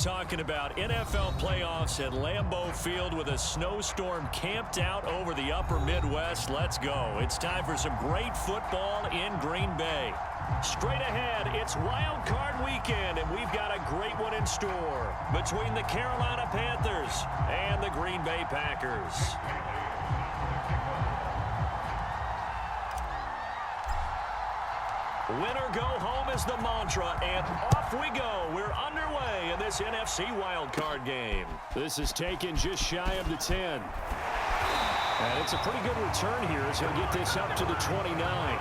talking about NFL playoffs at Lambeau Field with a snowstorm camped out over the upper Midwest. Let's go. It's time for some great football in Green Bay. Straight ahead, it's Wild Card Weekend, and we've got a great one in store between the Carolina Panthers and the Green Bay Packers. Winner go home is the mantra, and off we go. We're underway in this NFC wildcard game. This is taken just shy of the 10. And it's a pretty good return here as he'll get this up to the 29.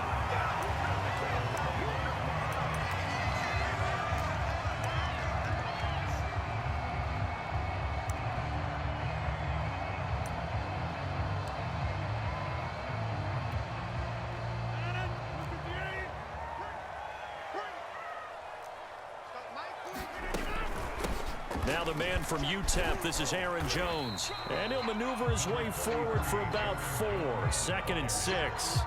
Now the man from UTEP, this is Aaron Jones. And he'll maneuver his way forward for about 4. 2nd and 6.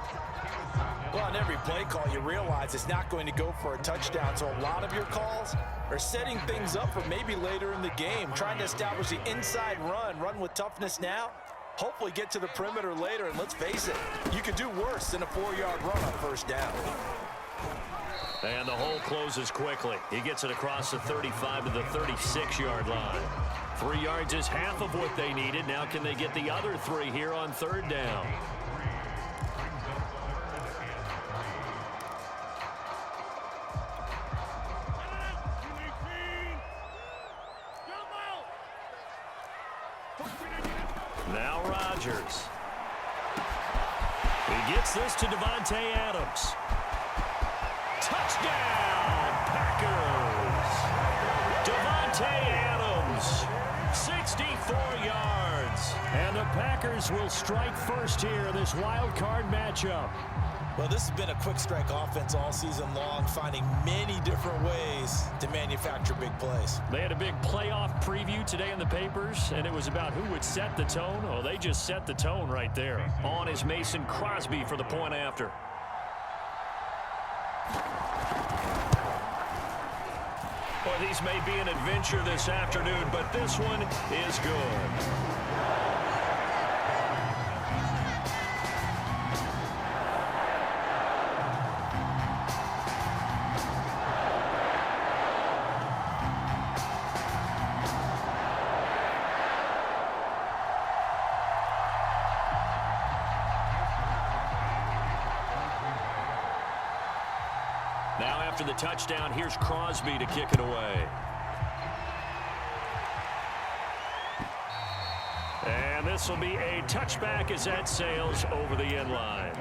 Well, on every play call, you realize it's not going to go for a touchdown. So a lot of your calls are setting things up for maybe later in the game, trying to establish the inside run with toughness now. Hopefully get to the perimeter later, and let's face it, you could do worse than a 4-yard run on first down. And the hole closes quickly. He gets it across the 35 to the 36-yard line. 3 yards is half of what they needed. Now can they get the other 3 here on 3rd down? Now Rodgers. He gets this to Davante Adams. Touchdown, Packers! Davante Adams, 64 yards. And the Packers will strike first here in this wild card matchup. Well, this has been a quick strike offense all season long, finding many different ways to manufacture big plays. They had a big playoff preview today in the papers, and it was about who would set the tone. Oh, they just set the tone right there. On is Mason Crosby for the point after. Boy, these may be an adventure this afternoon, but this one is good. Now after the touchdown, here's Crosby to kick it away. And this will be a touchback as that sails over the end line.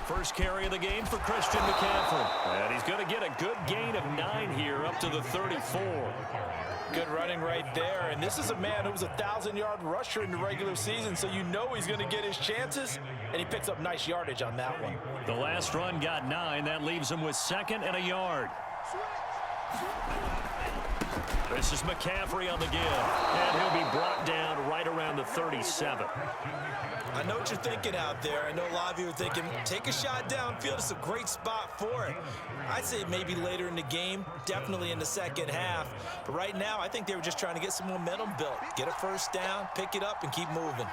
First carry of the game for Christian McCaffrey. And he's going to get a good gain of 9 here up to the 34. Good running right there. And this is a man who was a 1,000-yard rusher in the regular season, so you know he's going to get his chances, and he picks up nice yardage on that one. The last run got 9. That leaves him with 2nd and a yard. This is McCaffrey on the give, and he'll be brought down right around the 37. I know what you're thinking out there. I know a lot of you are thinking, take a shot downfield. It's a great spot for it. I'd say maybe later in the game, definitely in the second half. But right now, I think they were just trying to get some momentum built. Get a first down, pick it up, and keep moving.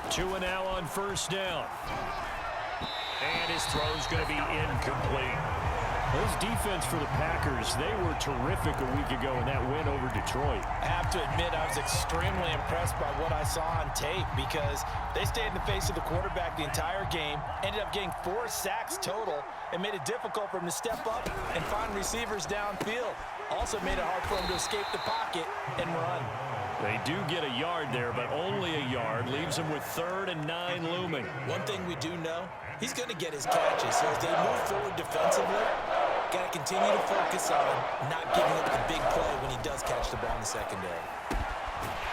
2 and now on first down. And his throw's going to be incomplete. This defense for the Packers, they were terrific a week ago in that win over Detroit. I have to admit, I was extremely impressed by what I saw on tape because they stayed in the face of the quarterback the entire game, ended up getting 4 sacks total, and made it difficult for him to step up and find receivers downfield. Also made it hard for him to escape the pocket and run. They do get a yard there, but only a yard. Leaves him with 3rd and 9 looming. One thing we do know, he's going to get his catches. So as they move forward defensively, got to continue to focus on not giving up the big play when he does catch the ball in the secondary.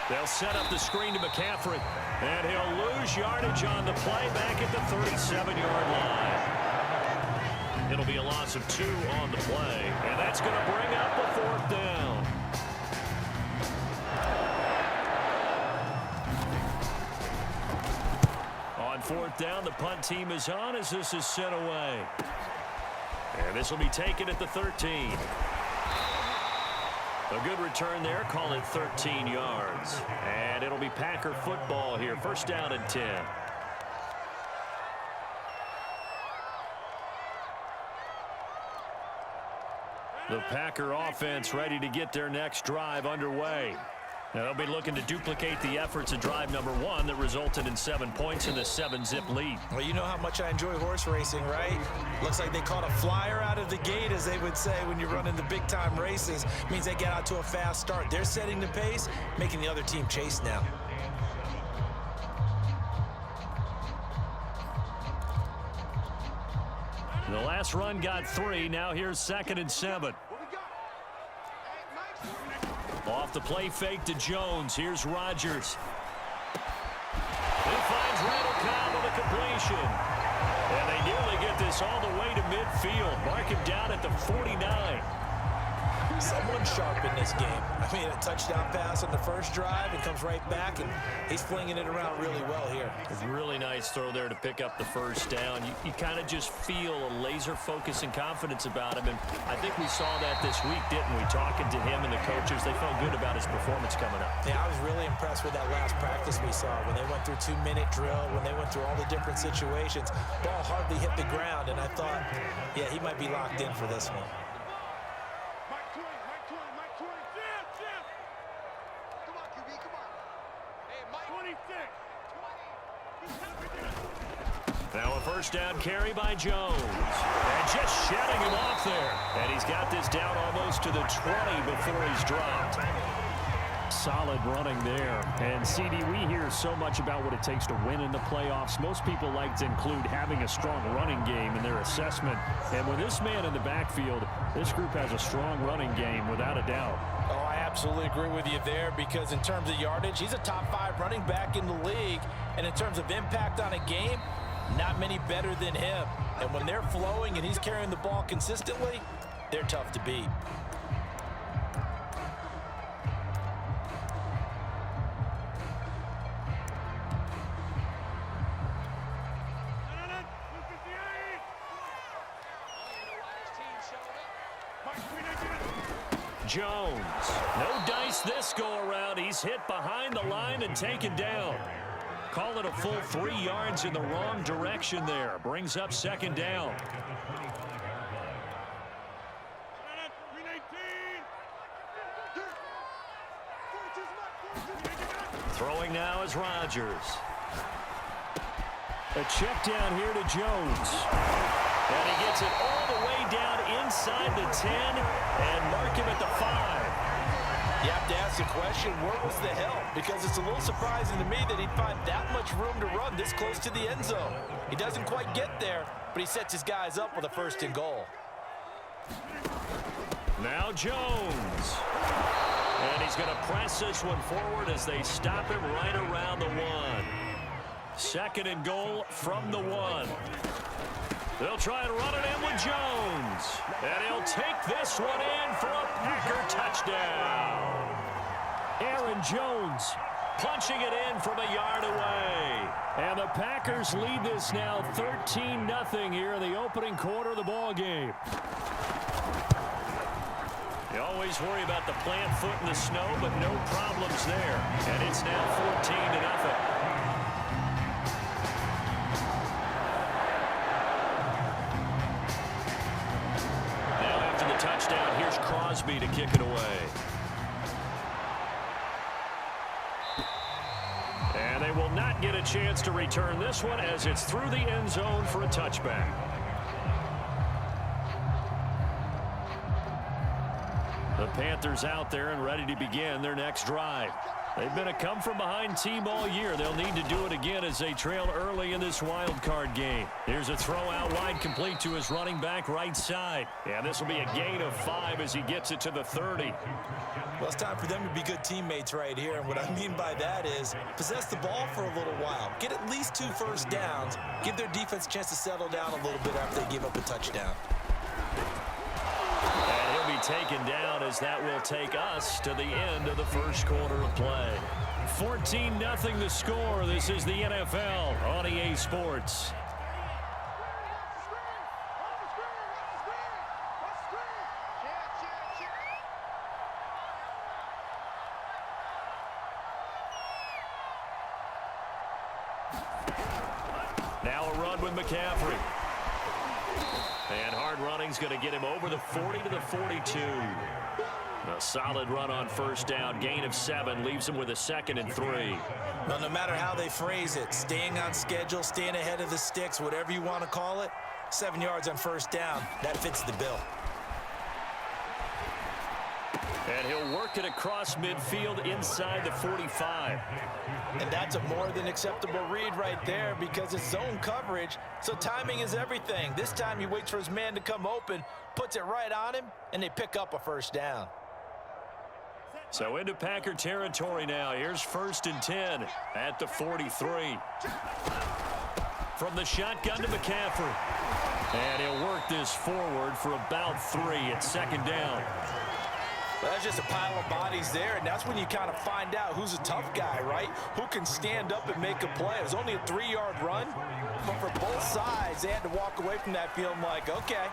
They'll set up the screen to McCaffrey, and he'll lose yardage on the play back at the 37-yard line. It'll be a loss of 2 on the play, and that's going to bring up a 4th down. On 4th down, the punt team is on as this is sent away. And this will be taken at the 13. A good return there, call it 13 yards. And it'll be Packer football here, 1st down and 10. The Packer offense ready to get their next drive underway. Now they'll be looking to duplicate the efforts of drive number 1 that resulted in 7 points in the 7-zip lead. Well, you know how much I enjoy horse racing, right? Looks like they caught a flyer out of the gate, as they would say when you're running the big-time races. Means they get out to a fast start. They're setting the pace, making the other team chase now. The last run got 3. Now here's 2nd and 7. Off the play fake to Jones. Here's Rodgers. He finds Randall Cobb with a completion. And they nearly get this all the way to midfield. Mark him down at the 49. Someone sharp in this game. I mean, a touchdown pass on the first drive and comes right back, and he's flinging it around really well here. A really nice throw there to pick up the 1st down. You kind of just feel a laser focus and confidence about him, and I think we saw that this week, didn't we? Talking to him and the coaches, they felt good about his performance coming up. Yeah, I was really impressed with that last practice we saw when they went through 2-minute drill, when they went through all the different situations. Ball hardly hit the ground, and I thought, yeah, he might be locked in for this one. Now a 1st down carry by Jones. And just shedding him off there. And he's got this down almost to the 20 before he's dropped. Solid running there. And, CD, we hear so much about what it takes to win in the playoffs. Most people like to include having a strong running game in their assessment. And with this man in the backfield, this group has a strong running game without a doubt. Oh, I absolutely agree with you there, because in terms of yardage, he's a top 5 running back in the league. And in terms of impact on a game, not many better than him. And when they're flowing and he's carrying the ball consistently, they're tough to beat. Jones. No dice this go around. He's hit behind the line and taken down. Call it a full 3 yards in the wrong direction there. Brings up 2nd down. Throwing now is Rodgers. A check down here to Jones. And he gets it all the way down inside the 10 and mark him at the 5. You have to ask the question, where was the help? Because it's a little surprising to me that he'd find that much room to run this close to the end zone. He doesn't quite get there, but he sets his guys up with a 1st and goal. Now Jones. And he's going to press this one forward as they stop him right around the 1. 2nd and goal from the 1. They'll try and run it in with Jones. And he'll take this one in for a Packer touchdown. Aaron Jones punching it in from a yard away. And the Packers lead this now 13-0 here in the opening quarter of the ball game. You always worry about the plant foot in the snow, but no problems there. And it's now 14-0. Touchdown. Here's Crosby to kick it away. And they will not get a chance to return this one as it's through the end zone for a touchback. The Panthers out there and ready to begin their next drive. They've been a come-from-behind team all year. They'll need to do it again as they trail early in this wild card game. Here's a throw out wide, complete to his running back right side. And this will be a gain of 5 as he gets it to the 30. Well, it's time for them to be good teammates right here. And what I mean by that is possess the ball for a little while. Get at least 2 first downs. Give their defense a chance to settle down a little bit after they give up a touchdown. And he'll be taken down as that will take us to the end of the first quarter of play. 14-0 the score. This is the NFL on EA Sports. Now a run with McCaffrey. And hard running's going to get him over the 40 to the 42. A solid run on first down. Gain of 7 leaves him with a 2nd and 3. Well, no matter how they phrase it, staying on schedule, staying ahead of the sticks, whatever you want to call it, 7 yards on first down, that fits the bill. And he'll work it across midfield inside the 45. And that's a more than acceptable read right there because it's zone coverage, so timing is everything. This time he waits for his man to come open, puts it right on him, and they pick up a first down. So into Packer territory now. Here's 1st and 10 at the 43. From the shotgun to McCaffrey. And he'll work this forward for about 3 at 2nd down. Well, that's just a pile of bodies there, and that's when you kind of find out who's a tough guy, right? Who can stand up and make a play. It was only a 3-yard run, but for both sides, they had to walk away from that feeling like, okay,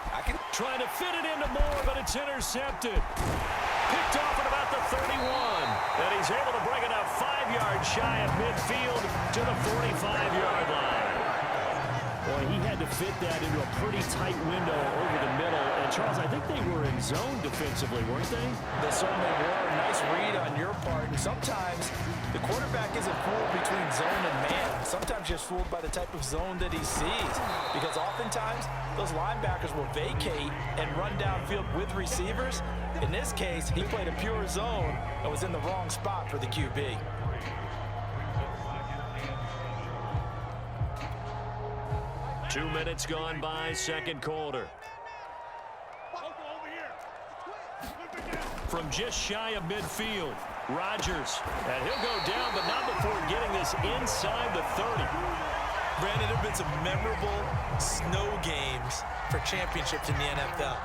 I can... Trying to fit it into Moore, but it's intercepted. Picked off at about the 31, and he's able to bring it up 5 yards shy of midfield to the 45-yard line. Boy, he had to fit that into a pretty tight window over the middle. And, Charles, I think they were in zone defensively, weren't they? They certainly were. Nice read on your part. And sometimes the quarterback isn't fooled between zone and man. Sometimes just fooled by the type of zone that he sees. Because oftentimes, those linebackers will vacate and run downfield with receivers. In this case, he played a pure zone and was in the wrong spot for the QB. Two minutes gone by, second quarter. From just shy of midfield, Rodgers. And he'll go down, but not before getting this inside the 30. Brandon, there have been some memorable snow games for championships in the NFL.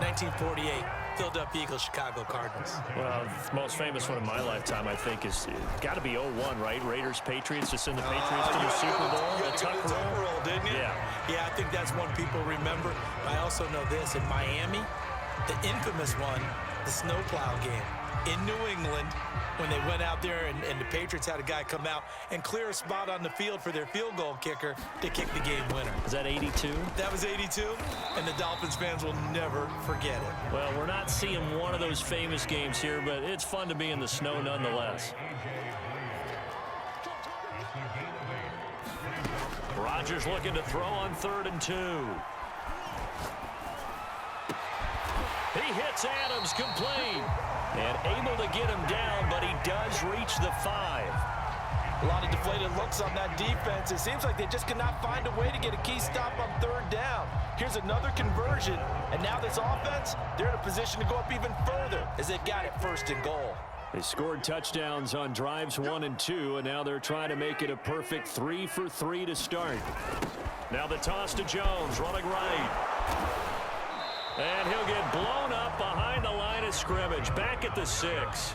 1948, Philadelphia Eagles, Chicago Cardinals. Well, the most famous one in my lifetime, I think, is got to be 01, right? Raiders, Patriots, to send the Patriots to the Super Bowl. The tuck roll, didn't you? Yeah, I think that's one people remember. I also know this. In Miami, the infamous one, the snowplow game. In New England, when they went out there and the Patriots had a guy come out and clear a spot on the field for their field goal kicker to kick the game winner. Is that 82? That was 82, and the Dolphins fans will never forget it. Well, we're not seeing one of those famous games here, but it's fun to be in the snow nonetheless. Rodgers looking to throw on 3rd and 2. He hits Adams complete. And able to get him down, but he does reach the 5. A lot of deflated looks on that defense. It seems like they just cannot find a way to get a key stop on 3rd down. Here's another conversion, and now this offense, they're in a position to go up even further as they've got it 1st and goal. They scored touchdowns on drives 1 and 2, and now they're trying to make it a perfect 3 for 3 to start. Now the toss to Jones, running right. And he'll get blown up behind the line of scrimmage, back at the 6.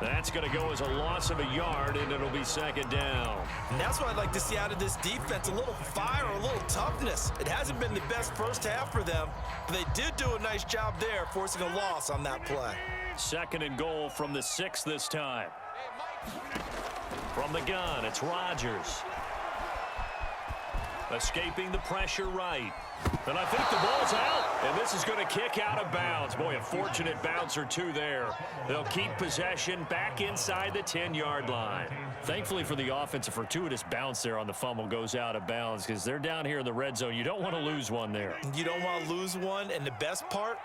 That's going to go as a loss of a yard, and it'll be 2nd down. And that's what I'd like to see out of this defense, a little fire, a little toughness. It hasn't been the best first half for them, but they did do a nice job there, forcing a loss on that play. 2nd and goal from the 6 this time. From the gun, it's Rodgers. Escaping the pressure right. And I think the ball's out, and this is going to kick out of bounds. Boy, a fortunate bounce or two there. They'll keep possession back inside the 10-yard line. Thankfully for the offense, a fortuitous bounce there on the fumble goes out of bounds because they're down here in the red zone. You don't want to lose one there. You don't want to lose one, and the best part,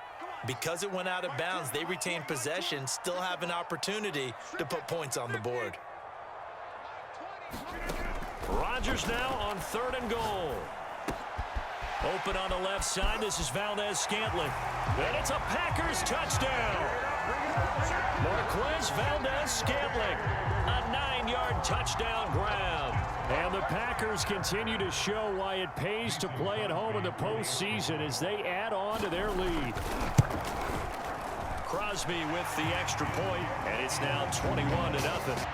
Because it went out of bounds, they retained possession, still have an opportunity to put points on the board. Rodgers now on 3rd and goal. Open on the left side. This is Valdez-Scantling. And it's a Packers touchdown. Marquez Valdez-Scantling. A 9-yard touchdown grab. And the Packers continue to show why it pays to play at home in the postseason as they add on to their lead. Crosby with the extra point, and it's now 21-0.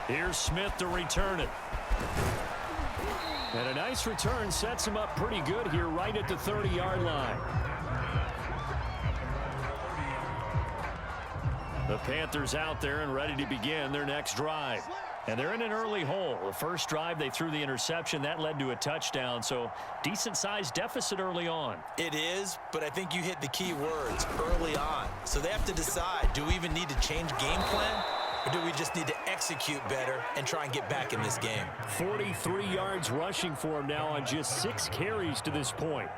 Here's Smith to return it. And a nice return sets him up pretty good here right at the 30-yard line. The Panthers out there and ready to begin their next drive. And they're in an early hole. The first drive, they threw the interception. That led to a touchdown, so decent-sized deficit early on. It is, but I think you hit the key words, early on. So they have to decide, do we even need to change game plan? Or do we just need to execute better and try and get back in this game? 43 yards rushing for him now on just 6 carries to this point.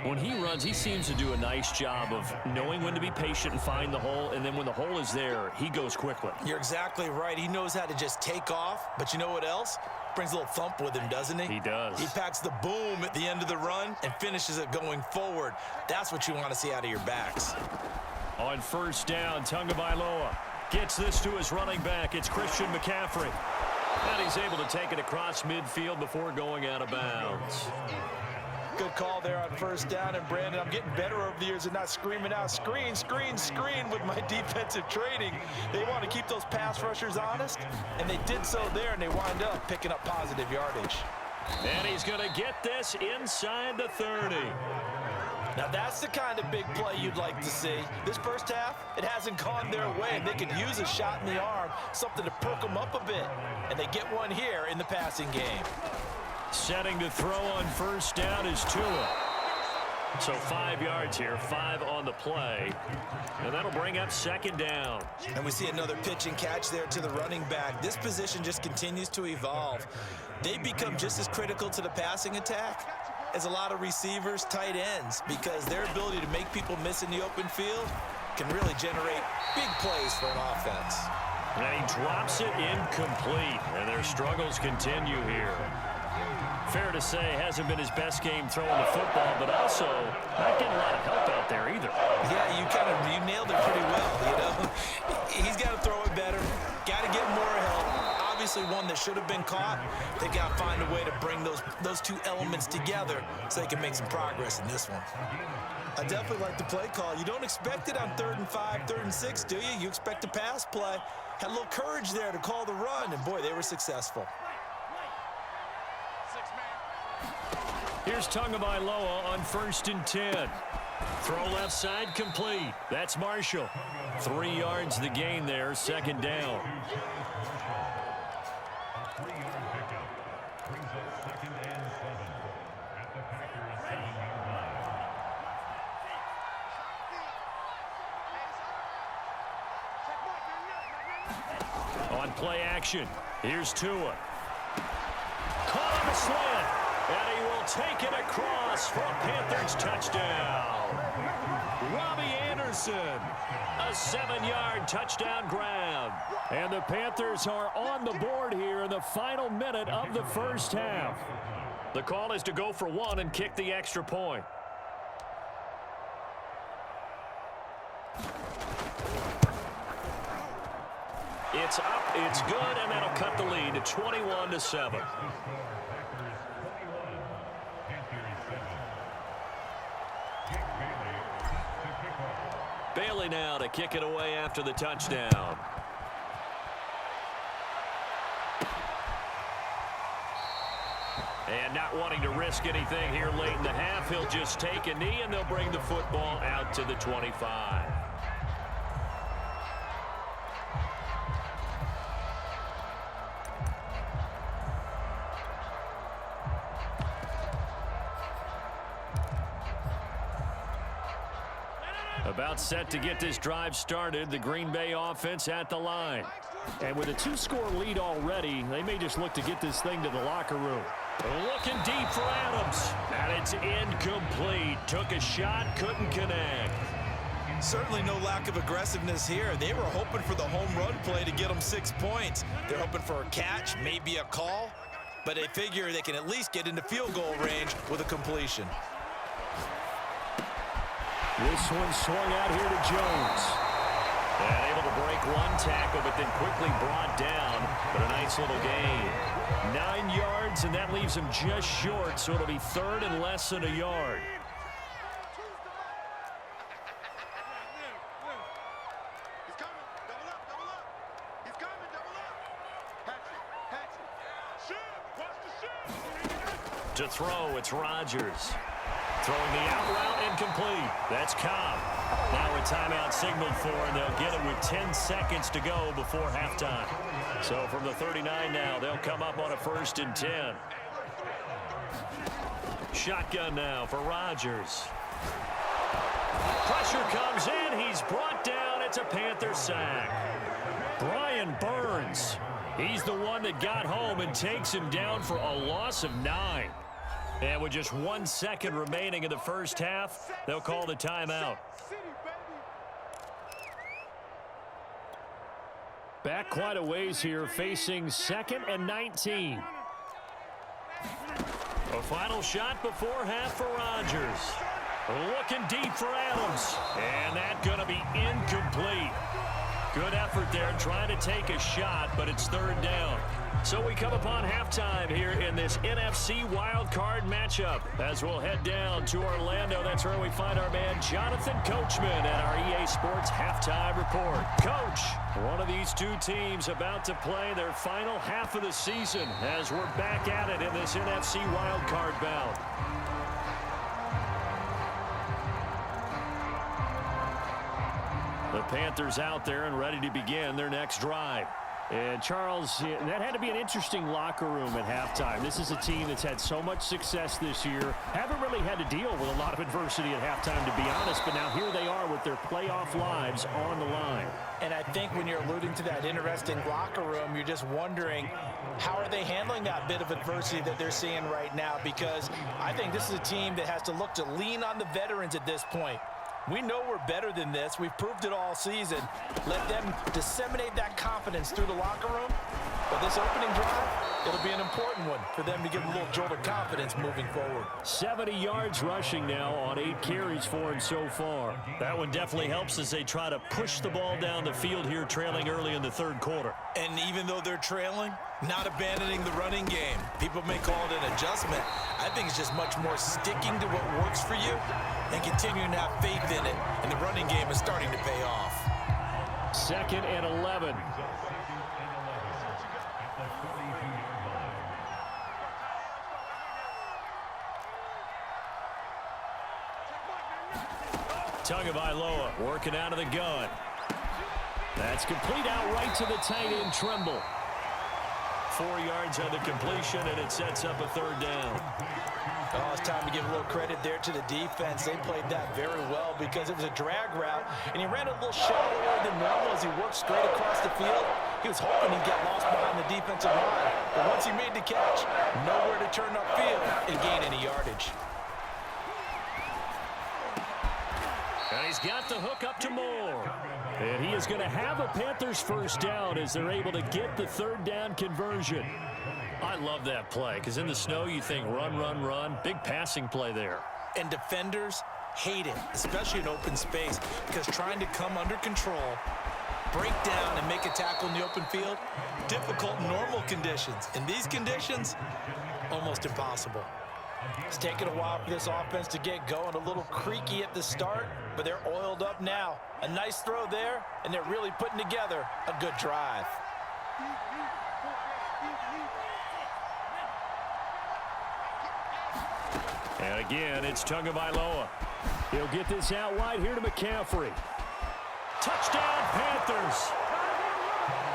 When he runs, he seems to do a nice job of knowing when to be patient and find the hole, and then when the hole is there, he goes quickly. You're exactly right. He knows how to just take off, but you know what else? Brings a little thump with him, doesn't he? He does. He packs the boom at the end of the run and finishes it going forward. That's what you want to see out of your backs. On 1st down, Tagovailoa gets this to his running back. It's Christian McCaffrey. And he's able to take it across midfield before going out of bounds. Good call there on 1st down. And, Brandon, I'm getting better over the years and not screaming out, screen, screen, screen with my defensive training. They want to keep those pass rushers honest, and they did so there, and they wind up picking up positive yardage. And he's going to get this inside the 30. Now, that's the kind of big play you'd like to see. This first half, it hasn't gone their way, and they could use a shot in the arm, something to perk them up a bit. And they get one here in the passing game. Setting to throw on 1st down is Tua. So 5 yards here, 5 on the play. And that'll bring up 2nd down. And we see another pitch and catch there to the running back. This position just continues to evolve. They become just as critical to the passing attack as a lot of receivers, tight ends, because their ability to make people miss in the open field can really generate big plays for an offense. And he drops it incomplete, and their struggles continue here. Fair to say, hasn't been his best game throwing the football, but also not getting a lot of help out there either. Yeah, you nailed it pretty well, you know. He's got to throw it better, got to get more help. Obviously one that should have been caught. They got to find a way to bring those two elements together so they can make some progress in this one. I definitely like the play call. You don't expect it on 3rd and 5, 3rd and 6, do you? You expect a pass play. Had a little courage there to call the run, and boy, they were successful. Here's Tagovailoa on 1st and 10. Throw left side complete. That's Marshall. 3 yards the gain there, 2nd down. On play action, here's Tua. Caught on the slant, and he will take it across for a Panthers touchdown. Robbie Anderson, a 7-yard touchdown grab. And the Panthers are on the board here in the final minute of the 1st half. The call is to go for 1 and kick the extra point. It's up, it's good, and that'll cut the lead to 21-7. Bailey now to kick it away after the touchdown. And not wanting to risk anything here late in the half, he'll just take a knee, and they'll bring the football out to the 25. About set to get this drive started, the Green Bay offense at the line. And with a 2-score lead already, they may just look to get this thing to the locker room. Looking deep for Adams. And it's incomplete. Took a shot, couldn't connect. Certainly no lack of aggressiveness here. They were hoping for the home run play to get them 6 points. They're hoping for a catch, maybe a call, but they figure they can at least get into field goal range with a completion. This one swung out here to Jones. And able to break one tackle, but then quickly brought down. But a nice little gain. 9 yards, and that leaves him just short, so it'll be third and less than a yard. To throw, it's Rodgers. Throwing the out route, incomplete. That's Cobb. Now a timeout signaled for, and they'll get it with 10 seconds to go before halftime. So from the 39 now, they'll come up on a 1st and 10. Shotgun now for Rodgers. Pressure comes in. He's brought down. It's a Panther sack. Brian Burns. He's the one that got home and takes him down for a loss of 9. And with just 1 second remaining in the first half, they'll call the timeout. Back quite a ways here, facing 2nd and 19. A final shot before half for Rodgers. Looking deep for Adams. And that's going to be incomplete. Good effort there trying to take a shot, but it's 3rd down. So we come upon halftime here in this NFC wildcard matchup as we'll head down to Orlando. That's where we find our man Jonathan Coachman at our EA Sports Halftime Report. Coach, one of these two teams about to play their final half of the season as we're back at it in this NFC wildcard bout. The Panthers out there and ready to begin their next drive. And Charles, that had to be an interesting locker room at halftime. This is a team that's had so much success this year. Haven't really had to deal with a lot of adversity at halftime, to be honest. But now here they are with their playoff lives on the line. And I think when you're alluding to that interesting locker room, you're just wondering, how are they handling that bit of adversity that they're seeing right now? Because I think this is a team that has to look to lean on the veterans at this point. We know we're better than this. We've proved it all season. Let them disseminate that confidence through the locker room. But this opening drive, it'll be an important one for them to give a little jolt of confidence moving forward. 70 yards rushing now on 8 carries for him so far. That one definitely helps as they try to push the ball down the field here, trailing early in the 3rd quarter. And even though they're trailing, not abandoning the running game. People may call it an adjustment. I think it's just much more sticking to what works for you and continuing to have faith in it. And the running game is starting to pay off. 2nd and 11. Tagovailoa working out of the gun. That's complete out right to the tight end, Tremble. 4 yards on the completion, and it sets up a 3rd down. Oh, it's time to give a little credit there to the defense. They played that very well because it was a drag route, and he ran a little shallower than normal as he worked straight across the field. He was hoping he'd get lost behind the defensive line, but once he made the catch, nowhere to turn upfield and gain any yardage. And he's got the hook up to Moore. And he is going to have a Panthers 1st down as they're able to get the 3rd down conversion. I love that play because in the snow you think run, run, run. Big passing play there. And defenders hate it, especially in open space, because trying to come under control, break down and make a tackle in the open field, difficult in normal conditions. In these conditions, almost impossible. It's taken a while for this offense to get going. A little creaky at the start, but they're oiled up now. A nice throw there, and they're really putting together a good drive. And again, it's Tagovailoa. He'll get this out wide here to McCaffrey. Touchdown, Panthers.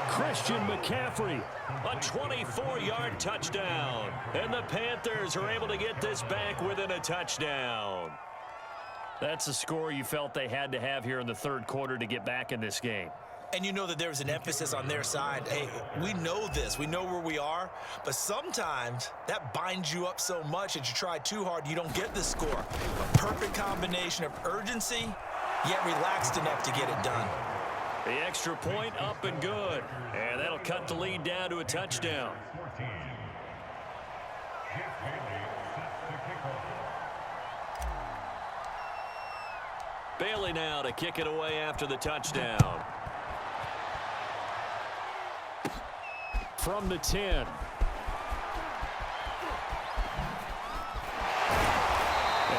Christian McCaffrey, a 24-yard touchdown. And the Panthers are able to get this back within a touchdown. That's the score you felt they had to have here in the 3rd quarter to get back in this game. And you know that there's an emphasis on their side. Hey, we know this. We know where we are. But sometimes that binds you up so much that you try too hard, you don't get the score. A perfect combination of urgency, yet relaxed enough to get it done. The extra point up and good. And that'll cut the lead down to a touchdown. Bailey now to kick it away after the touchdown. From the 10. And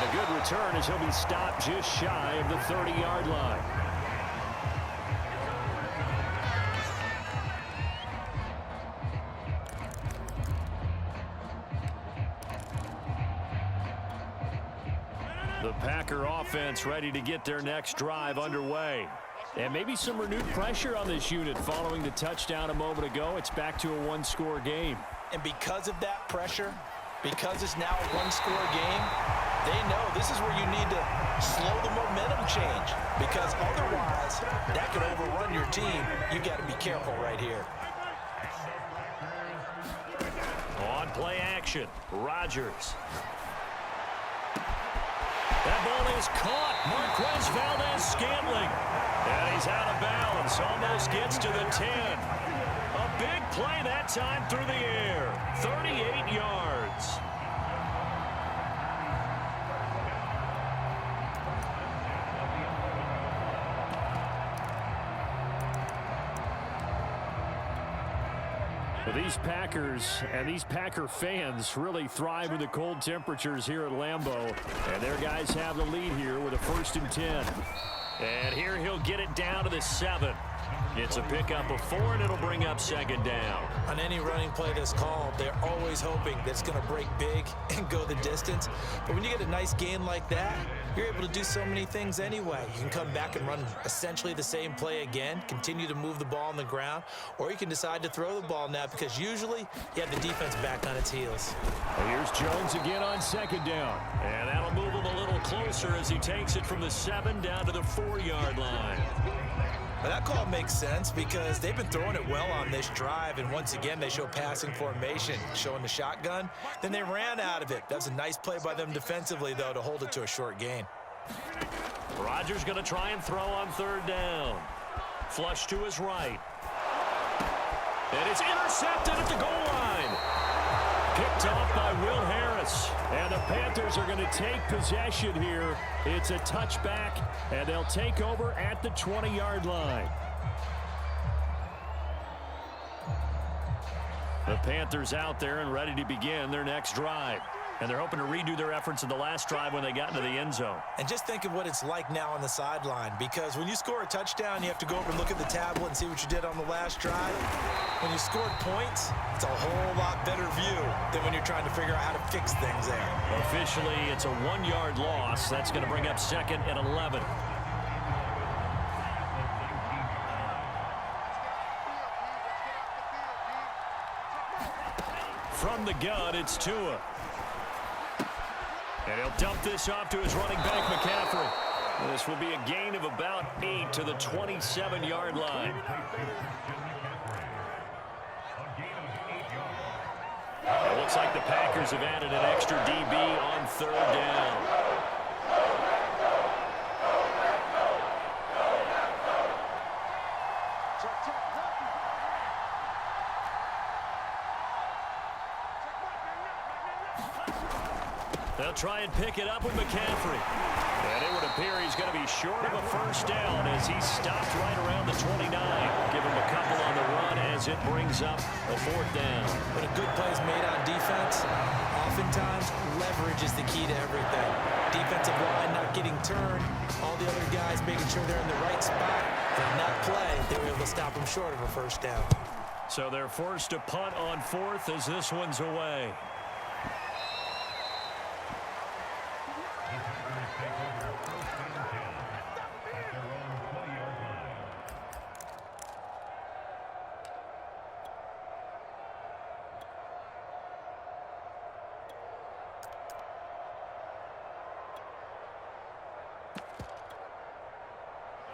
a good return as he'll be stopped just shy of the 30-yard line. The Packer offense ready to get their next drive underway. And maybe some renewed pressure on this unit following the touchdown a moment ago. It's back to a one-score game. And because of that pressure, because it's now a one-score game, they know this is where you need to slow the momentum change. Because otherwise, that could overrun your team. You got to be careful right here. On play action, Rodgers. That ball is caught. Marquez Valdez-Scantling. And he's out of bounds. Almost gets to the 10. A big play that time through the air. 38 yards. Well, these Packers and these Packer fans really thrive with the cold temperatures here at Lambeau. And their guys have the lead here with a 1st and 10. And here he'll get it down to the 7. It's a pickup of 4, and it'll bring up 2nd down. On any running play that's called, they're always hoping that it's going to break big and go the distance. But when you get a nice gain like that, you're able to do so many things anyway. You can come back and run essentially the same play again, continue to move the ball on the ground, or you can decide to throw the ball now because usually you have the defense back on its heels. Well, here's Jones again on 2nd down. And that'll move him a little closer as he takes it from the 7 down to the 4-yard line. Well, that call makes sense because they've been throwing it well on this drive, and once again they show passing formation, showing the shotgun. Then they ran out of it. That's a nice play by them defensively, though, to hold it to a short gain. Rodgers going to try and throw on 3rd down. Flush to his right. And it's intercepted at the goal line. Picked off by Will Harris. And the Panthers are going to take possession here. It's a touchback, and they'll take over at the 20-yard line. The Panthers out there and ready to begin their next drive. And they're hoping to redo their efforts in the last drive when they got into the end zone. And just think of what it's like now on the sideline, because when you score a touchdown, you have to go over and look at the tablet and see what you did on the last drive. When you scored points, it's a whole lot better view than when you're trying to figure out how to fix things there. Officially, it's a 1-yard loss. That's going to bring up 2nd and 11. From the gun, it's Tua. And he'll dump this off to his running back, McCaffrey. This will be a gain of about 8 to the 27-yard line. It looks like the Packers have added an extra DB on 3rd down. They'll try and pick it up with McCaffrey. And it would appear he's going to be short of a 1st down as he's stopped right around the 29. Give him a couple on the run as it brings up a 4th down. When a good play is made on defense, oftentimes leverage is the key to everything. Defensive line not getting turned, all the other guys making sure they're in the right spot. And on that play, they were able to stop him short of a 1st down. So they're forced to punt on 4th as this one's away.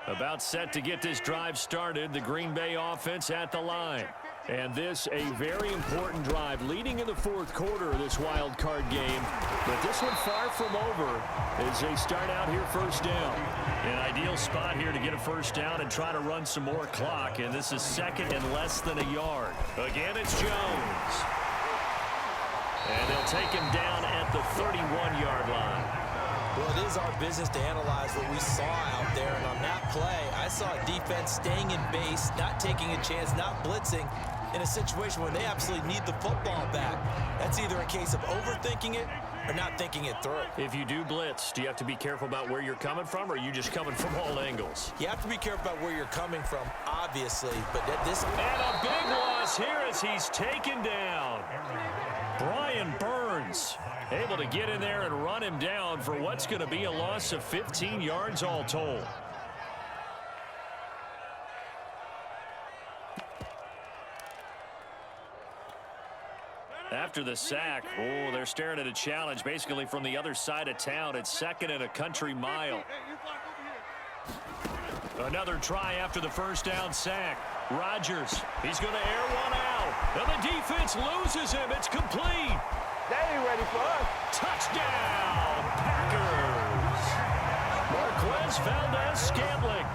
About set to get this drive started. The Green Bay offense at the line. And this a very important drive leading in the fourth quarter of this wild card game. But this one far from over as they start out here first down. An ideal spot here to get a first down and try to run some more clock. And this is second and less than a yard. Again, it's Jones. And they'll take him down at the 31-yard line. Well, it is our business to analyze what we saw out there. And on that play, I saw a defense staying in base, not taking a chance, not blitzing in a situation where they absolutely need the football back. That's either a case of overthinking it or not thinking it through. If you do blitz, do you have to be careful about where you're coming from, or are you just coming from all angles? You have to be careful about where you're coming from, obviously. But this... And a big loss here as he's taken down. Brian Burns able to get in there and run him down for what's going to be a loss of 15 yards all told. After the sack, oh, they're staring at a challenge basically from the other side of town. It's second and a country mile. Another try after the first down sack. Rodgers, he's going to air one out. And the defense loses him. It's complete. They ain't ready for us. Touchdown, Packers. Marquez Valdez-Scantling,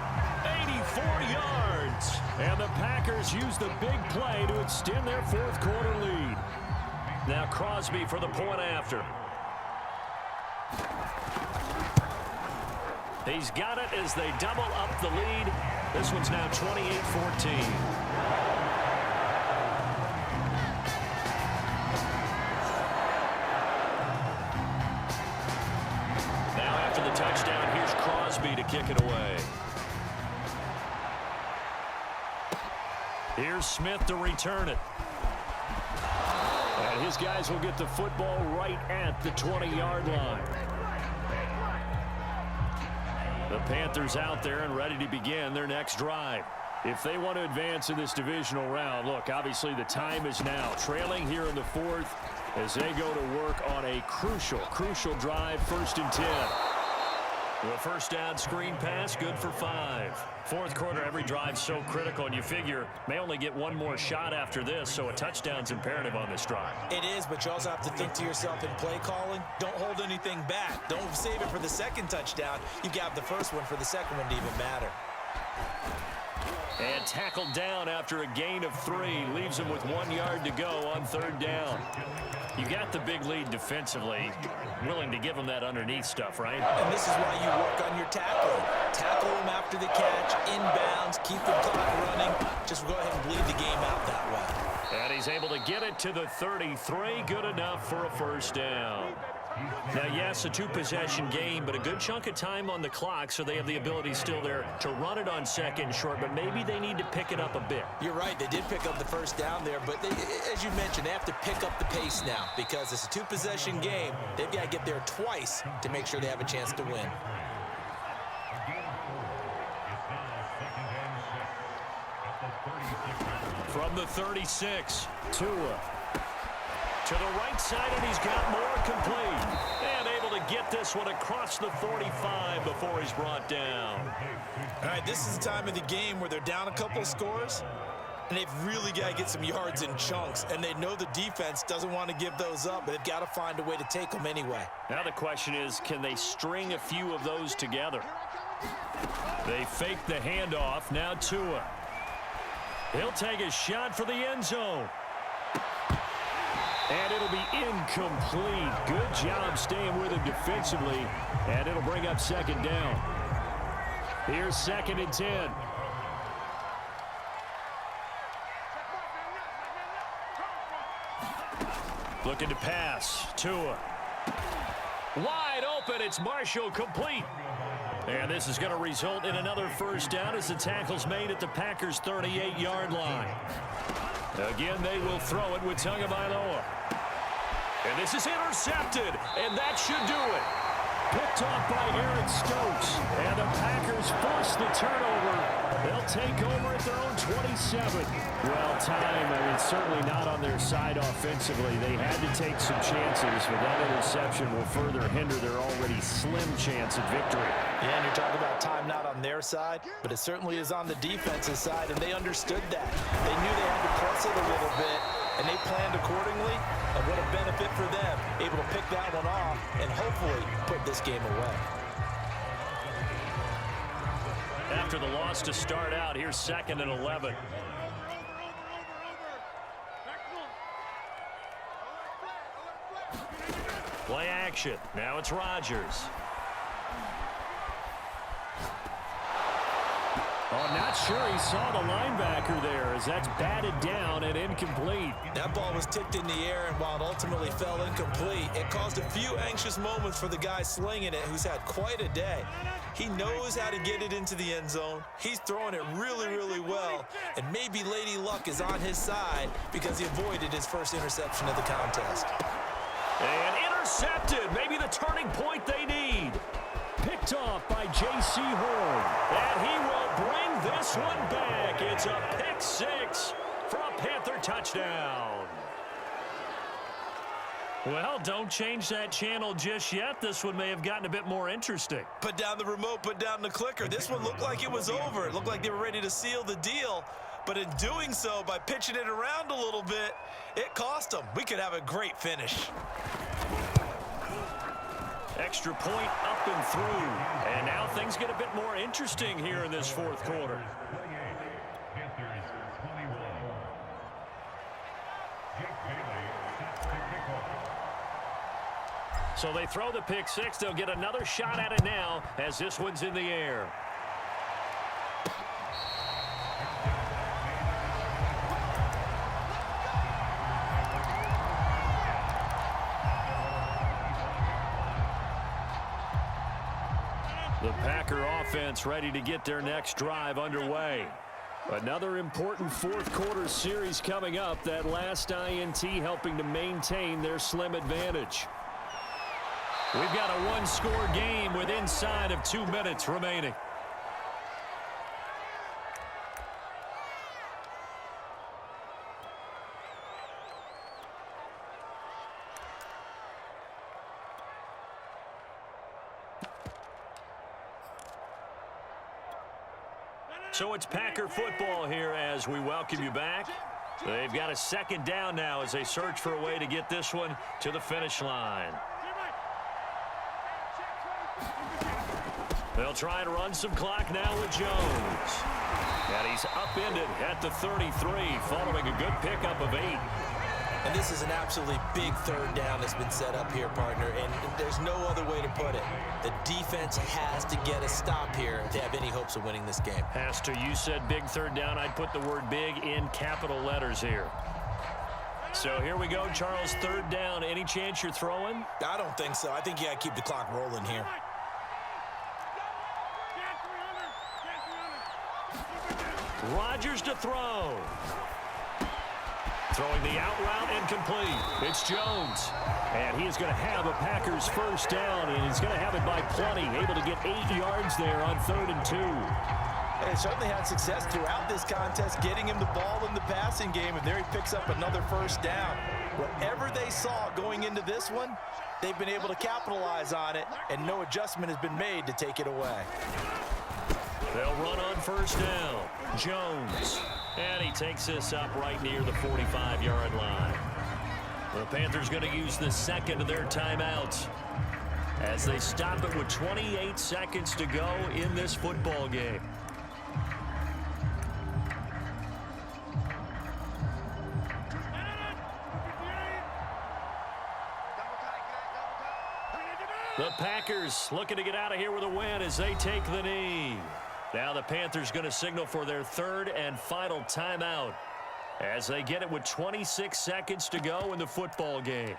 84 yards. And the Packers use the big play to extend their fourth quarter lead. Now Crosby for the point after. He's got it as they double up the lead. This one's now 28-14. Now after the touchdown, here's Crosby to kick it away. Here's Smith to return it. And his guys will get the football right at the 20-yard line. The Panthers out there and ready to begin their next drive. If they want to advance in this divisional round, look, obviously the time is now. Trailing here in the fourth as they go to work on a crucial drive, 1st and 10. The first down screen pass, good for 5. Fourth quarter, every drive's so critical, and you figure may only get one more shot after this, so a touchdown's imperative on this drive. It is, but you also have to think to yourself in play calling, don't hold anything back. Don't save it for the second touchdown. You got the first one for the second one to even matter. And tackled down after a gain of 3. Leaves him with 1 yard to go on 3rd down. You got the big lead defensively. Willing to give him that underneath stuff, right? And this is why you work on your tackling. Tackle him after the catch, inbounds, keep the clock running. Just go ahead and bleed the game out that way. And he's able to get it to the 33. Good enough for a first down. Now, yes, a 2-possession game, but a good chunk of time on the clock, so they have the ability still there to run it on 2nd and short, but maybe they need to pick it up a bit. You're right. They did pick up the first down there, but as you mentioned, they have to pick up the pace now because it's a 2-possession game. They've got to get there twice to make sure they have a chance to win. From the 36, Tua. To the right side, and he's got more complete. And able to get this one across the 45 before he's brought down. All right, this is the time of the game where they're down a couple scores, and they've really got to get some yards in chunks, and they know the defense doesn't want to give those up, but they've got to find a way to take them anyway. Now the question is, can they string a few of those together? They fake the handoff. Now Tua. He'll take a shot for the end zone. And it'll be incomplete. Good job staying with him defensively. And it'll bring up 2nd down. Here's 2nd and 10. Looking to pass. Tua. Wide open. It's Marshall, complete. And this is going to result in another first down as the tackle's made at the Packers' 38-yard line. Again, they will throw it with Tagovailoa. And this is intercepted, and that should do it. Picked off by Aaron Stokes. And the Packers force the turnover. They'll take over at their own 27. Well, certainly not on their side offensively. They had to take some chances, but that interception will further hinder their already slim chance at victory. Yeah, and you're talking about time not on their side, but it certainly is on the defense's side, and they understood that. They knew they had to press it a little bit, and they planned accordingly, and what a benefit for them, able to pick that one off and hopefully put this game away. After the loss to start out, here's 2nd and 11. Play action. Now it's Rodgers. Oh, not sure he saw the linebacker there as that's batted down and incomplete. That ball was tipped in the air, and while it ultimately fell incomplete, it caused a few anxious moments for the guy slinging it, who's had quite a day. He knows how to get it into the end zone. He's throwing it really, really well, and maybe Lady Luck is on his side because he avoided his first interception of the contest. And intercepted, maybe the turning point they need. Picked off by J.C. Horn, and he will bring this one back. It's a pick six for a Panther touchdown. Well, don't change that channel just yet. This one may have gotten a bit more interesting. Put down the remote, put down the clicker. This one looked like it was over. It looked like they were ready to seal the deal. But in doing so, by pitching it around a little bit, it cost them. We could have a great finish. Extra point up and through. And now things get a bit more interesting here in this fourth quarter. So they throw the pick six. They'll get another shot at it now as this one's in the air. The Packer offense ready to get their next drive underway. Another important fourth quarter series coming up. That last INT helping to maintain their slim advantage. We've got a one-score game with inside of 2 minutes remaining. So it's Packer football here as we welcome you back. They've got a 2nd down now as they search for a way to get this one to the finish line. They'll try and run some clock now with Jones. And he's upended at the 33 following a good pickup of 8. And this is an absolutely big 3rd down that's been set up here, partner, and there's no other way to put it. The defense has to get a stop here to have any hopes of winning this game. Has to. You said big 3rd down. I'd put the word big in capital letters here. So here we go, Charles, 3rd down. Any chance you're throwing? I don't think so. I think you got to keep the clock rolling here. Rodgers to throw. Throwing the out route incomplete. It's Jones. And he is going to have a Packers 1st down, and he's going to have it by plenty. Able to get 8 yards there on 3rd and 2. They certainly had success throughout this contest, getting him the ball in the passing game, and there he picks up another 1st down. Whatever they saw going into this one, they've been able to capitalize on it, and no adjustment has been made to take it away. They'll run on 1st down. Jones. And he takes this up right near the 45-yard line. The Panthers going to use the 2nd of their timeouts as they stop it with 28 seconds to go in this football game. The Packers looking to get out of here with a win as they take the knee. Now the Panthers going to signal for their 3rd and final timeout as they get it with 26 seconds to go in the football game.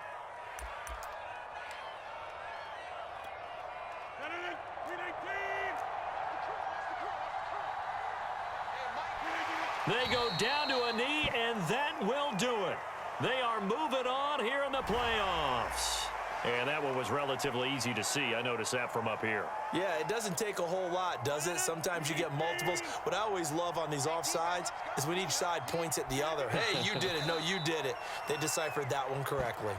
They go down to a knee, and that will do it. They are moving on here in the playoffs. And that one was relatively easy to see. I noticed that from up here. Yeah, it doesn't take a whole lot, does it? Sometimes you get multiples. What I always love on these offsides is when each side points at the other. Hey, you did it. No, you did it. They deciphered that one correctly.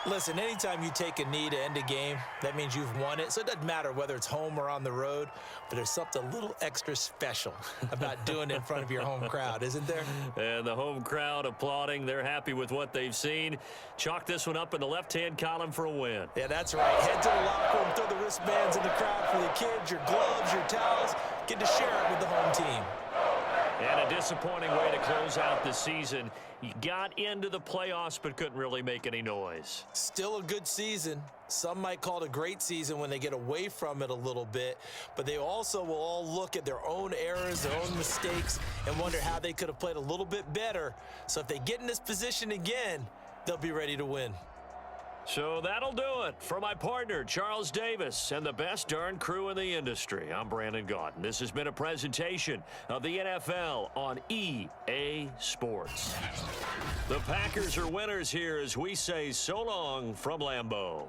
Listen, anytime you take a knee to end a game, that means you've won it. So it doesn't matter whether it's home or on the road, but there's something a little extra special about doing it in front of your home crowd, isn't there? And the home crowd applauding. They're happy with what they've seen. Chalk this one up in the left-hand column for a win. Yeah, that's right. Head to the locker room, throw the wristbands in the crowd for the kids, your gloves, your towels. Get to share it with the home team. And a disappointing way to close out the season. You got into the playoffs but couldn't really make any noise. Still a good season. Some might call it a great season when they get away from it a little bit, but they also will all look at their own errors, their own mistakes, and wonder how they could have played a little bit better. So if they get in this position again, they'll be ready to win. So that'll do it. For my partner, Charles Davis, and the best darn crew in the industry, I'm Brandon Gaudin. This has been a presentation of the NFL on EA Sports. The Packers are winners here as we say so long from Lambeau.